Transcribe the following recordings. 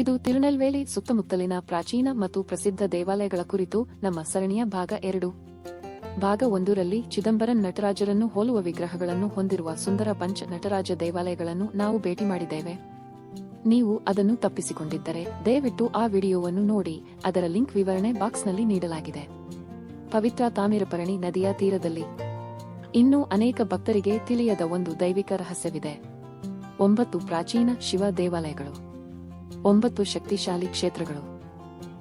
ಇದು ತಿರುನೆಲ್ವೇಲಿ ಸುತ್ತಮುತ್ತಲಿನ ಪ್ರಾಚೀನ ಮತ್ತು ಪ್ರಸಿದ್ಧ ದೇವಾಲಯಗಳ ಕುರಿತು ನಮ್ಮ ಸರಣಿಯ ಭಾಗ 2. ಭಾಗ 1ರಲ್ಲಿ ಚಿದಂಬರಂ ನಟರಾಜರನ್ನು ಹೋಲುವ ವಿಗ್ರಹಗಳನ್ನು ಹೊಂದಿರುವ ಸುಂದರ ಪಂಚ ನಟರಾಜ ದೇವಾಲಯಗಳನ್ನು ನಾವು ಭೇಟಿ ಮಾಡಿದ್ದೇವೆ. ನೀವು ಅದನ್ನು ತಪ್ಪಿಸಿಕೊಂಡಿದ್ದರೆ ದಯವಿಟ್ಟು ಆ ವಿಡಿಯೋವನ್ನು ನೋಡಿ, ಅದರ ಲಿಂಕ್ ವಿವರಣೆ ಬಾಕ್ಸ್ನಲ್ಲಿ ನೀಡಲಾಗಿದೆ. ಪವಿತ್ರ ತಾಮಿರಪರಣಿ ನದಿಯ ತೀರದಲ್ಲಿ ಇನ್ನೂ ಅನೇಕ ಭಕ್ತರಿಗೆ ತಿಳಿಯದ ಒಂದು ದೈವಿಕ ರಹಸ್ಯವಿದೆ. 9 ಪ್ರಾಚೀನ ಶಿವ ದೇವಾಲಯಗಳು, 9 ಶಕ್ತಿಶಾಲಿ ಕ್ಷೇತ್ರಗಳು,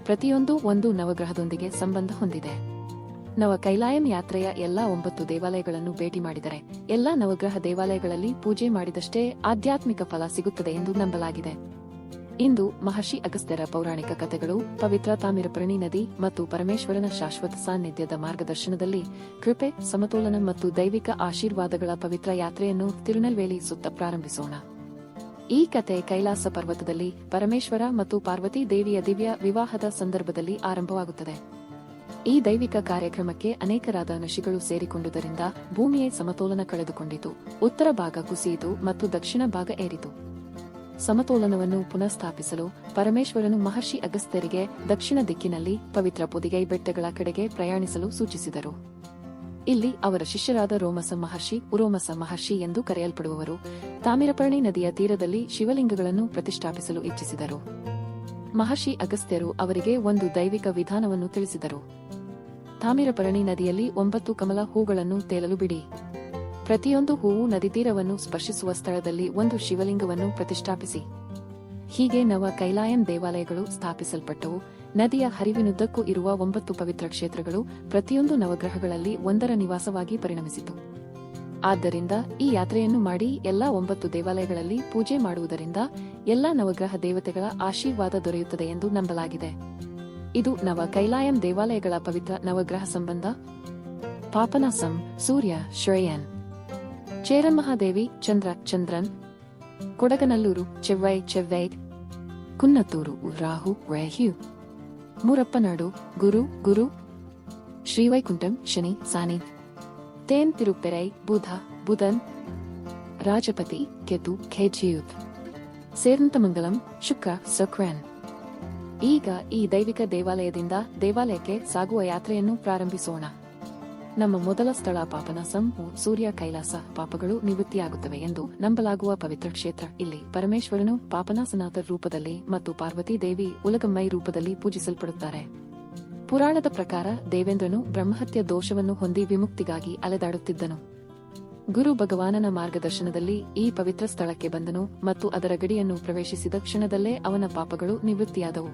ಪ್ರತಿಯೊಂದು ಒಂದು ನವಗ್ರಹದೊಂದಿಗೆ ಸಂಬಂಧ ಹೊಂದಿದೆ. ನವ ಕೈಲಾಯಂ ಯಾತ್ರೆಯ ಎಲ್ಲಾ 9 ದೇವಾಲಯಗಳನ್ನು ಭೇಟಿ ಮಾಡಿದರೆ ಎಲ್ಲಾ ನವಗ್ರಹ ದೇವಾಲಯಗಳಲ್ಲಿ ಪೂಜೆ ಮಾಡಿದಷ್ಟೇ ಆಧ್ಯಾತ್ಮಿಕ ಫಲ ಸಿಗುತ್ತದೆ ಎಂದು ನಂಬಲಾಗಿದೆ. ಇಂದು ಮಹರ್ಷಿ ಅಗಸ್ತ್ಯರ ಪೌರಾಣಿಕ ಕಥೆಗಳು, ಪವಿತ್ರ ತಾಮಿರಪರಣಿ ನದಿ ಮತ್ತು ಪರಮೇಶ್ವರನ ಶಾಶ್ವತ ಸಾನ್ನಿಧ್ಯದ ಮಾರ್ಗದರ್ಶನದಲ್ಲಿ ಕೃಪೆ, ಸಮತೋಲನ ಮತ್ತು ದೈವಿಕ ಆಶೀರ್ವಾದಗಳ ಪವಿತ್ರ ಯಾತ್ರೆಯನ್ನು ತಿರುನೆಲ್ವೇಲಿ ಸುತ್ತ ಪ್ರಾರಂಭಿಸೋಣ. ಈ ಕತೆ ಕೈಲಾಸ ಪರ್ವತದಲ್ಲಿ ಪರಮೇಶ್ವರ ಮತ್ತು ಪಾರ್ವತಿ ದೇವಿಯ ದಿವ್ಯ ವಿವಾಹದ ಸಂದರ್ಭದಲ್ಲಿ ಆರಂಭವಾಗುತ್ತದೆ. ಈ ದೈವಿಕ ಕಾರ್ಯಕ್ರಮಕ್ಕೆ ಅನೇಕರಾದ ಋಷಿಗಳು ಸೇರಿಕೊಂಡುದರಿಂದ ಭೂಮಿಯೇ ಸಮತೋಲನ ಕಳೆದುಕೊಂಡಿತು, ಉತ್ತರ ಭಾಗ ಕುಸಿಯಿತು ಮತ್ತು ದಕ್ಷಿಣ ಭಾಗ ಏರಿತು. ಸಮತೋಲನವನ್ನು ಪುನಃಸ್ಥಾಪಿಸಲು ಪರಮೇಶ್ವರನು ಮಹರ್ಷಿ ಅಗಸ್ತ್ಯರಿಗೆ ದಕ್ಷಿಣ ದಿಕ್ಕಿನಲ್ಲಿ ಪವಿತ್ರ ಪೊದಿಗೈ ಬೆಟ್ಟಗಳ ಕಡೆಗೆ ಪ್ರಯಾಣಿಸಲು ಸೂಚಿಸಿದರು. ಇಲ್ಲಿ ಅವರ ಶಿಷ್ಯರಾದ ರೋಮಸ ಮಹರ್ಷಿ, ಉರೋಮಸ ಮಹರ್ಷಿ ಎಂದು ಕರೆಯಲ್ಪಡುವವರು ತಾಮಿರಪರ್ಣಿ ನದಿಯ ತೀರದಲ್ಲಿ ಶಿವಲಿಂಗಗಳನ್ನು ಪ್ರತಿಷ್ಠಾಪಿಸಲು ಇಚ್ಛಿಸಿದರು. ಮಹರ್ಷಿ ಅಗಸ್ತ್ಯರು ಅವರಿಗೆ ಒಂದು ದೈವಿಕ ವಿಧಾನವನ್ನು ತಿಳಿಸಿದರು. ತಾಮಿರಪರ್ಣಿ ನದಿಯಲ್ಲಿ 9 ಕಮಲ ಹೂಗಳನ್ನು ತೇಲಲು ಬಿಡಿ. ಪ್ರತಿಯೊಂದು ಹೂವು ನದಿ ತೀರವನ್ನು ಸ್ಪರ್ಶಿಸುವ ಸ್ಥಳದಲ್ಲಿ ಒಂದು ಶಿವಲಿಂಗವನ್ನು ಪ್ರತಿಷ್ಠಾಪಿಸಿ. ಹೀಗೆ ನವ ಕೈಲಾಯಂ ದೇವಾಲಯಗಳು ಸ್ಥಾಪಿಸಲ್ಪಟ್ಟವು. ನದಿಯ ಹರಿವಿನುದ್ದಕ್ಕೂ ಇರುವ 9 ಪವಿತ್ರ ಕ್ಷೇತ್ರಗಳು ಪ್ರತಿಯೊಂದು ನವಗ್ರಹಗಳಲ್ಲಿ ಒಂದರ ನಿವಾಸವಾಗಿ ಪರಿಣಮಿಸಿತು. ಆದ್ದರಿಂದ ಈ ಯಾತ್ರೆಯನ್ನು ಮಾಡಿ ಎಲ್ಲಾ 9 ದೇವಾಲಯಗಳಲ್ಲಿ ಪೂಜೆ ಮಾಡುವುದರಿಂದ ಎಲ್ಲಾ ನವಗ್ರಹ ದೇವತೆಗಳ ಆಶೀರ್ವಾದ ದೊರೆಯುತ್ತದೆ ಎಂದು ನಂಬಲಾಗಿದೆ. ಇದು ನವ ಕೈಲಾಯಂ ದೇವಾಲಯಗಳ ಪವಿತ್ರ ನವಗ್ರಹ ಸಂಬಂಧ. ಪಾಪನಾಸಂ ಸೂರ್ಯ ಶ್ರೇಯನ್, ಚೇರನ್ಮಹಾದೇವಿ ಚಂದ್ರ ಚಂದ್ರನ್, ಕೊಡಗನಲ್ಲೂರು ಚೆವ್ವೈ ಚೆವ್ವೈ, ಕುನ್ನತ್ತೂರು ರಾಹು ರೇಹ್ಯು, ಮೂರಪ್ಪನಾಡು ಗುರು ಗುರು, ಶ್ರೀವೈಕುಂಠಂ ಶನಿ ಸಾನಿ, ತೇನ್ ತಿರುಪೆರೈ ಬುಧ ಬುಧನ್, ರಾಜಪತಿ ಕೆತು ಖೇಜಿಯುತ್, ಸೇರಂತಮಂಗಲಂ ಶುಕ್ರ ಸಕ್ರನ್. ಈಗ ಈ ದೈವಿಕ ದೇವಾಲಯದಿಂದ ದೇವಾಲಯಕ್ಕೆ ಸಾಗುವ ಯಾತ್ರೆಯನ್ನು ಪ್ರಾರಂಭಿಸೋಣ. ನಮ್ಮ ಮೊದಲ ಸ್ಥಳ ಪಾಪನಾಸಂ, ಸೂರ್ಯ ಕೈಲಾಸ, ಪಾಪಗಳು ನಿವೃತ್ತಿಯಾಗುತ್ತವೆ ಎಂದು ನಂಬಲಾಗುವ ಪವಿತ್ರ ಕ್ಷೇತ್ರ. ಇಲ್ಲಿ ಪರಮೇಶ್ವರನು ಪಾಪನಾಸನಾಥ ರೂಪದಲ್ಲಿ ಮತ್ತು ಪಾರ್ವತಿ ದೇವಿ ಉಲಗಮ್ಮೈ ರೂಪದಲ್ಲಿ ಪೂಜಿಸಲ್ಪಡುತ್ತಾರೆ. ಪುರಾಣದ ಪ್ರಕಾರ ದೇವೇಂದ್ರನು ಬ್ರಹ್ಮಹತ್ಯ ದೋಷವನ್ನು ಹೊಂದಿ ವಿಮುಕ್ತಿಗಾಗಿ ಅಲೆದಾಡುತ್ತಿದ್ದನು. ಗುರು ಭಗವಾನನ ಮಾರ್ಗದರ್ಶನದಲ್ಲಿ ಈ ಪವಿತ್ರ ಸ್ಥಳಕ್ಕೆ ಬಂದನು ಮತ್ತು ಅದರ ಗಡಿಯನ್ನು ಪ್ರವೇಶಿಸಿದ ಕ್ಷಣದಲ್ಲೇ ಅವನ ಪಾಪಗಳು ನಿವೃತ್ತಿಯಾದವು.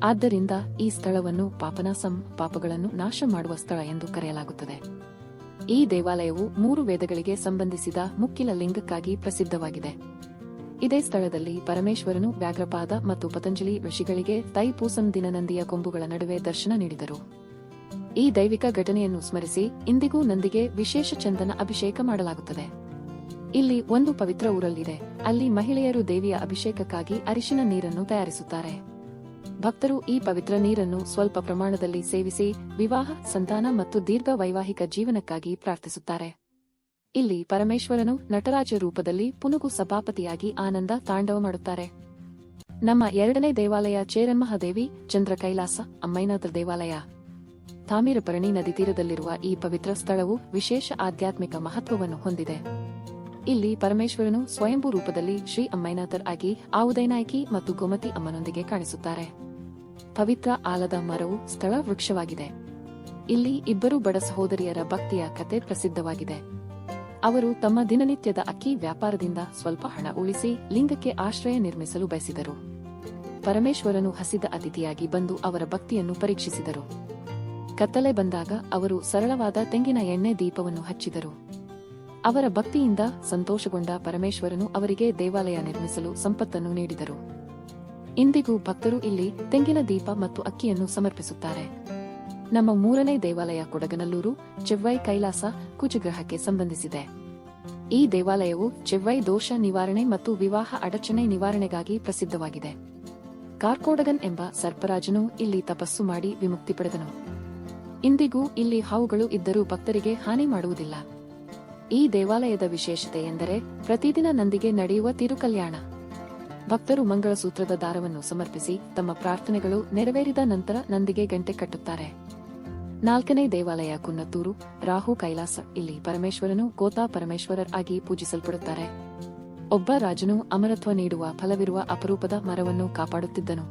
ಆದ್ದರಿಂದ ಈ ಸ್ಥಳವನ್ನು ಪಾಪನಾಸಂ, ಪಾಪಗಳನ್ನು ನಾಶ ಮಾಡುವ ಸ್ಥಳ ಎಂದು ಕರೆಯಲಾಗುತ್ತದೆ. ಈ ದೇವಾಲಯವು 3 ವೇದಗಳಿಗೆ ಸಂಬಂಧಿಸಿದ ಮುಕ್ಕಿಲ ಲಿಂಗಕ್ಕಾಗಿ ಪ್ರಸಿದ್ಧವಾಗಿದೆ. ಇದೇ ಸ್ಥಳದಲ್ಲಿ ಪರಮೇಶ್ವರನು ವ್ಯಾಘ್ರಪಾದ ಮತ್ತು ಪತಂಜಲಿ ಋಷಿಗಳಿಗೆ ತೈಪೂಸಂ ದಿನ ನಂದಿಯ ಕೊಂಬುಗಳ ನಡುವೆ ದರ್ಶನ ನೀಡಿದರು. ಈ ದೈವಿಕ ಘಟನೆಯನ್ನು ಸ್ಮರಿಸಿ ಇಂದಿಗೂ ನಂದಿಗೆ ವಿಶೇಷ ಚಂದನ ಅಭಿಷೇಕ ಮಾಡಲಾಗುತ್ತದೆ. ಇಲ್ಲಿ ಒಂದು ಪವಿತ್ರ ಊರಲ್ಲಿದೆ. ಅಲ್ಲಿ ಮಹಿಳೆಯರು ದೇವಿಯ ಅಭಿಷೇಕಕ್ಕಾಗಿ ಅರಿಶಿನ ನೀರನ್ನು ತಯಾರಿಸುತ್ತಾರೆ. ಭಕ್ತರು ಈ ಪವಿತ್ರ ನೀರನ್ನು ಸ್ವಲ್ಪ ಪ್ರಮಾಣದಲ್ಲಿ ಸೇವಿಸಿ ವಿವಾಹ, ಸಂತಾನ ಮತ್ತು ದೀರ್ಘ ವೈವಾಹಿಕ ಜೀವನಕ್ಕಾಗಿ ಪ್ರಾರ್ಥಿಸುತ್ತಾರೆ. ಇಲ್ಲಿ ಪರಮೇಶ್ವರನು ನಟರಾಜ ರೂಪದಲ್ಲಿ ಪುನುಗು ಸಭಾಪತಿಯಾಗಿ ಆನಂದ ತಾಂಡವ ಮಾಡುತ್ತಾರೆ. ನಮ್ಮ 2ನೇ ದೇವಾಲಯ ಚೇರನ್ಮಹಾದೇವಿ ಚಂದ್ರ ಕೈಲಾಸ ಅಮ್ಮೈನಾಥ ದೇವಾಲಯ. ತಾಮಿರಪರಣಿ ನದಿ ತೀರದಲ್ಲಿರುವ ಈ ಪವಿತ್ರ ಸ್ಥಳವು ವಿಶೇಷ ಆಧ್ಯಾತ್ಮಿಕ ಮಹತ್ವವನ್ನು ಹೊಂದಿದೆ. ಇಲ್ಲಿ ಪರಮೇಶ್ವರನು ಸ್ವಯಂಭೂ ರೂಪದಲ್ಲಿ ಶ್ರೀ ಅಮ್ಮೈನಾಥರ್ ಆಗಿ ಆವುದೈನಾಯಕಿ ಮತ್ತು ಗೋಮತಿ ಅಮ್ಮನೊಂದಿಗೆ ಕಾಣಿಸುತ್ತಾರೆ. ಪವಿತ್ರ ಆಲದ ಮರವು ಸ್ಥಳ ವೃಕ್ಷವಾಗಿದೆ. ಇಲ್ಲಿ 2 ಬಡ ಸಹೋದರಿಯರ ಭಕ್ತಿಯ ಕತೆ ಪ್ರಸಿದ್ಧವಾಗಿದೆ. ಅವರು ತಮ್ಮ ದಿನನಿತ್ಯದ ಅಕ್ಕಿ ವ್ಯಾಪಾರದಿಂದ ಸ್ವಲ್ಪ ಹಣ ಉಳಿಸಿ ಲಿಂಗಕ್ಕೆ ಆಶ್ರಯ ನಿರ್ಮಿಸಲು ಬಯಸಿದರು. ಪರಮೇಶ್ವರನು ಹಸಿದ ಅತಿಥಿಯಾಗಿ ಬಂದು ಅವರ ಭಕ್ತಿಯನ್ನು ಪರೀಕ್ಷಿಸಿದರು. ಕತ್ತಲೆ ಬಂದಾಗ ಅವರು ಸರಳವಾದ ತೆಂಗಿನ ಎಣ್ಣೆ ದೀಪವನ್ನು ಹಚ್ಚಿದರು. ಅವರ ಭಕ್ತಿಯಿಂದ ಸಂತೋಷಗೊಂಡ ಪರಮೇಶ್ವರನು ಅವರಿಗೆ ದೇವಾಲಯ ನಿರ್ಮಿಸಲು ಸಂಪತ್ತನ್ನು ನೀಡಿದರು. ಇಂದಿಗೂ ಭಕ್ತರು ಇಲ್ಲಿ ತೆಂಗಿನ ದೀಪ ಮತ್ತು ಅಕ್ಕಿಯನ್ನು ಸಮರ್ಪಿಸುತ್ತಾರೆ. ನಮ್ಮ 3ನೇ ದೇವಾಲಯ ಕೊಡಗನಲ್ಲೂರು ಚೆವ್ವೈ ಕೈಲಾಸ ಕುಜಗ್ರಹಕ್ಕೆ ಸಂಬಂಧಿಸಿದೆ. ಈ ದೇವಾಲಯವು ಚೆವ್ವೈ ದೋಷ ನಿವಾರಣೆ ಮತ್ತು ವಿವಾಹ ಅಡಚಣೆ ನಿವಾರಣೆಗಾಗಿ ಪ್ರಸಿದ್ಧವಾಗಿದೆ. ಕಾರ್ಕೋಡಗನ್ ಎಂಬ ಸರ್ಪರಾಜನು ಇಲ್ಲಿ ತಪಸ್ಸು ಮಾಡಿ ವಿಮುಕ್ತಿ ಪಡೆದನು. ಇಂದಿಗೂ ಇಲ್ಲಿ ಹಾವುಗಳು ಇದ್ದರೂ ಭಕ್ತರಿಗೆ ಹಾನಿ ಮಾಡುವುದಿಲ್ಲ. ಈ ದೇವಾಲಯದ ವಿಶೇಷತೆ ಎಂದರೆ ಪ್ರತಿದಿನ ನಂದಿಗೆ ನಡೆಯುವ ತಿರುಕಲ್ಯಾಣ. ಭಕ್ತರು ಮಂಗಳಸೂತ್ರದ ದಾರವನ್ನು ಸಮರ್ಪಿಸಿ ತಮ್ಮ ಪ್ರಾರ್ಥನೆಗಳು ನೆರವೇರಿದ ನಂತರ ನಂದಿಗೆ ಗಂಟೆ ಕಟ್ಟುತ್ತಾರೆ. 4ನೇ ದೇವಾಲಯ ಕುನ್ನತ್ತೂರು ರಾಹು ಕೈಲಾಸ. ಇಲ್ಲಿ ಪರಮೇಶ್ವರನು ಗೋತಾ ಪರಮೇಶ್ವರರ್ ಆಗಿ ಪೂಜಿಸಲ್ಪಡುತ್ತಾರೆ. ಒಬ್ಬ ರಾಜನು ಅಮರತ್ವ ನೀಡುವ ಫಲವಿರುವ ಅಪರೂಪದ ಮರವನ್ನು ಕಾಪಾಡುತ್ತಿದ್ದನು.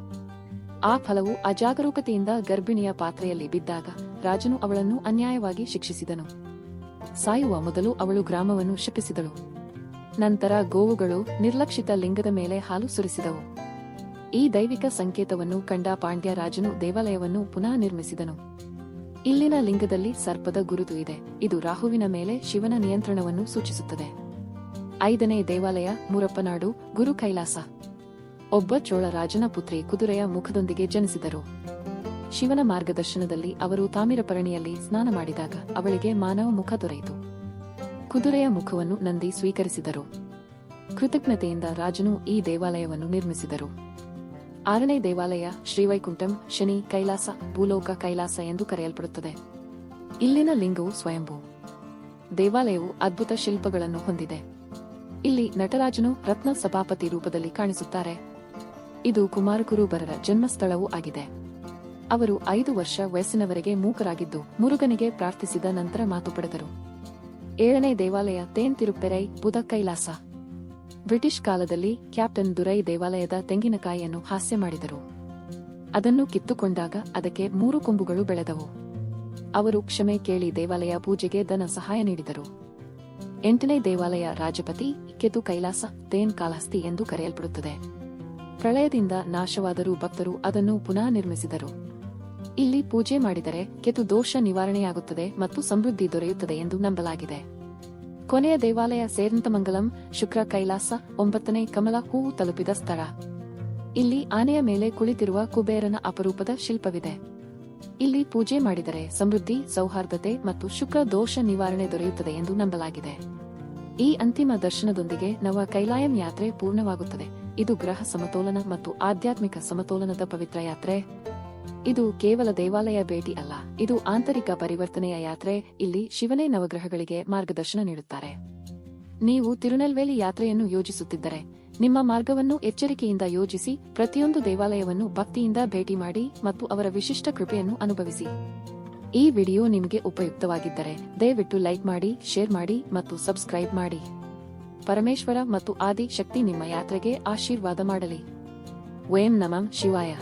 ಆ ಫಲವು ಅಜಾಗರೂಕತೆಯಿಂದ ಗರ್ಭಿಣಿಯ ಪಾತ್ರೆಯಲ್ಲಿ ಬಿದ್ದಾಗ ರಾಜನು ಅವಳನ್ನು ಅನ್ಯಾಯವಾಗಿ ಶಿಕ್ಷಿಸಿದನು. ಸಾಯುವ ಮೊದಲು ಅವಳು ಗ್ರಾಮವನ್ನು ಶಪಿಸಿದಳು. ನಂತರ ಗೋವುಗಳು ನಿರ್ಲಕ್ಷಿತ ಲಿಂಗದ ಮೇಲೆ ಹಾಲು ಸುರಿಸಿದವು. ಈ ದೈವಿಕ ಸಂಕೇತವನ್ನು ಕಂಡ ಪಾಂಡ್ಯ ರಾಜನು ದೇವಾಲಯವನ್ನು ಪುನಃ ನಿರ್ಮಿಸಿದನು. ಇಲ್ಲಿನ ಲಿಂಗದಲ್ಲಿ ಸರ್ಪದ ಗುರುತು ಇದೆ. ಇದು ರಾಹುವಿನ ಮೇಲೆ ಶಿವನ ನಿಯಂತ್ರಣವನ್ನು ಸೂಚಿಸುತ್ತದೆ. 5ನೇ ದೇವಾಲಯ ಮುರಪ್ಪನಾಡು ಗುರು ಕೈಲಾಸ. ಒಬ್ಬ ಚೋಳ ರಾಜನ ಪುತ್ರಿ ಕುದುರೆಯ ಮುಖದೊಂದಿಗೆ ಜನಿಸಿದರು. ಶಿವನ ಮಾರ್ಗದರ್ಶನದಲ್ಲಿ ಅವರು ತಾಮಿರಪರಣಿಯಲ್ಲಿ ಸ್ನಾನ ಮಾಡಿದಾಗ ಅವಳಿಗೆ ಮಾನವ ಮುಖ ದೊರೆಯಿತು. ಕುದುರೆಯ ಮುಖವನ್ನು ನಂದಿ ಸ್ವೀಕರಿಸಿದರು. ಕೃತಜ್ಞತೆಯಿಂದ ರಾಜನು ಈ ದೇವಾಲಯವನ್ನು ನಿರ್ಮಿಸಿದರು. 6ನೇ ದೇವಾಲಯ ಶ್ರೀವೈಕುಂಠಂ ಶನಿ ಕೈಲಾಸ ಭೂಲೋಕ ಕೈಲಾಸ ಎಂದು ಕರೆಯಲ್ಪಡುತ್ತದೆ. ಇಲ್ಲಿನ ಲಿಂಗವು ಸ್ವಯಂಭೂ. ದೇವಾಲಯವು ಅದ್ಭುತ ಶಿಲ್ಪಗಳನ್ನು ಹೊಂದಿದೆ. ಇಲ್ಲಿ ನಟರಾಜನು ರತ್ನ ಸಭಾಪತಿ ರೂಪದಲ್ಲಿ ಕಾಣಿಸುತ್ತಾರೆ. ಇದು ಕುಮಾರಕುರುಬರರ ಜನ್ಮಸ್ಥಳವೂ ಆಗಿದೆ. ಅವರು 5 ವರ್ಷ ವಯಸ್ಸಿನವರೆಗೆ ಮೂಕರಾಗಿದ್ದು ಮುರುಗನಿಗೆ ಪ್ರಾರ್ಥಿಸಿದ ನಂತರ ಮಾತು ಪಡೆದರು. 7ನೇ ದೇವಾಲಯ ತೇನ್ ತಿರುಪೆರೈ ಬುಧ ಕೈಲಾಸ. ಬ್ರಿಟಿಷ್ ಕಾಲದಲ್ಲಿ ಕ್ಯಾಪ್ಟನ್ ದುರೈ ದೇವಾಲಯದ ತೆಂಗಿನಕಾಯಿಯನ್ನು ಹಾಸ್ಯ ಮಾಡಿದರು. ಅದನ್ನು ಕಿತ್ತುಕೊಂಡಾಗ ಅದಕ್ಕೆ 3 ಕೊಂಬುಗಳು ಬೆಳೆದವು. ಅವರು ಕ್ಷಮೆ ಕೇಳಿ ದೇವಾಲಯ ಪೂಜೆಗೆ ಧನ ಸಹಾಯ ನೀಡಿದರು. 8ನೇ ದೇವಾಲಯ ರಾಜಪತಿ ಕೆತು ಕೈಲಾಸ ತೇನ್ ಕಾಲಹಸ್ತಿ ಎಂದು ಕರೆಯಲ್ಪಡುತ್ತದೆ. ಪ್ರಳಯದಿಂದ ನಾಶವಾದರೂ ಭಕ್ತರು ಅದನ್ನು ಪುನಃ ನಿರ್ಮಿಸಿದರು. ಇಲ್ಲಿ ಪೂಜೆ ಮಾಡಿದರೆ ಕೆತು ದೋಷ ನಿವಾರಣೆಯಾಗುತ್ತದೆ ಮತ್ತು ಸಮೃದ್ಧಿ ದೊರೆಯುತ್ತದೆ ಎಂದು ನಂಬಲಾಗಿದೆ. ಕೊನೆಯ ದೇವಾಲಯ ಸೇರಂತಮಂಗಲಂ ಶುಕ್ರ ಕೈಲಾಸ 9ನೇ ಕಮಲ ಹೂವು ತಲುಪಿದ ಸ್ಥಳ. ಇಲ್ಲಿ ಆನೆಯ ಮೇಲೆ ಕುಳಿತಿರುವ ಕುಬೇರನ ಅಪರೂಪದ ಶಿಲ್ಪವಿದೆ. ಇಲ್ಲಿ ಪೂಜೆ ಮಾಡಿದರೆ ಸಮೃದ್ಧಿ, ಸೌಹಾರ್ದತೆ ಮತ್ತು ಶುಕ್ರ ದೋಷ ನಿವಾರಣೆ ದೊರೆಯುತ್ತದೆ ಎಂದು ನಂಬಲಾಗಿದೆ. ಈ ಅಂತಿಮ ದರ್ಶನದೊಂದಿಗೆ ನವ ಕೈಲಾಯಂ ಯಾತ್ರೆ ಪೂರ್ಣವಾಗುತ್ತದೆ. ಇದು ಗ್ರಹ ಸಮತೋಲನ ಮತ್ತು ಆಧ್ಯಾತ್ಮಿಕ ಸಮತೋಲನದ ಪವಿತ್ರ ಯಾತ್ರೆ. ಇದು ಕೇವಲ ದೇವಾಲಯ ಭೇಟಿ ಅಲ್ಲ, ಇದು ಆಂತರಿಕ ಪರಿವರ್ತನೆಯ ಯಾತ್ರೆ. ಇಲ್ಲಿ ಶಿವನೇ ನವಗ್ರಹಗಳಿಗೆ ಮಾರ್ಗದರ್ಶನ ನೀಡುತ್ತಾರೆ. ನೀವು ತಿರುನೆಲ್ವೇಲಿ ಯಾತ್ರೆಯನ್ನು ಯೋಜಿಸುತ್ತಿದ್ದರೆ ನಿಮ್ಮ ಮಾರ್ಗವನ್ನು ಎಚ್ಚರಿಕೆಯಿಂದ ಯೋಜಿಸಿ, ಪ್ರತಿಯೊಂದು ದೇವಾಲಯವನ್ನು ಭಕ್ತಿಯಿಂದ ಭೇಟಿ ಮಾಡಿ ಮತ್ತು ಅವರ ವಿಶಿಷ್ಟ ಕೃಪೆಯನ್ನು ಅನುಭವಿಸಿ. ಈ ವಿಡಿಯೋ ನಿಮಗೆ ಉಪಯುಕ್ತವಾಗಿದ್ದರೆ ದಯವಿಟ್ಟು ಲೈಕ್ ಮಾಡಿ, ಶೇರ್ ಮಾಡಿ ಮತ್ತು ಸಬ್ಸ್ಕ್ರೈಬ್ ಮಾಡಿ. ಪರಮೇಶ್ವರ ಮತ್ತು ಆದಿ ಶಕ್ತಿ ನಿಮ್ಮ ಯಾತ್ರೆಗೆ ಆಶೀರ್ವಾದ ಮಾಡಲಿ. ಓಂ ನಮಃ ಶಿವಾಯ.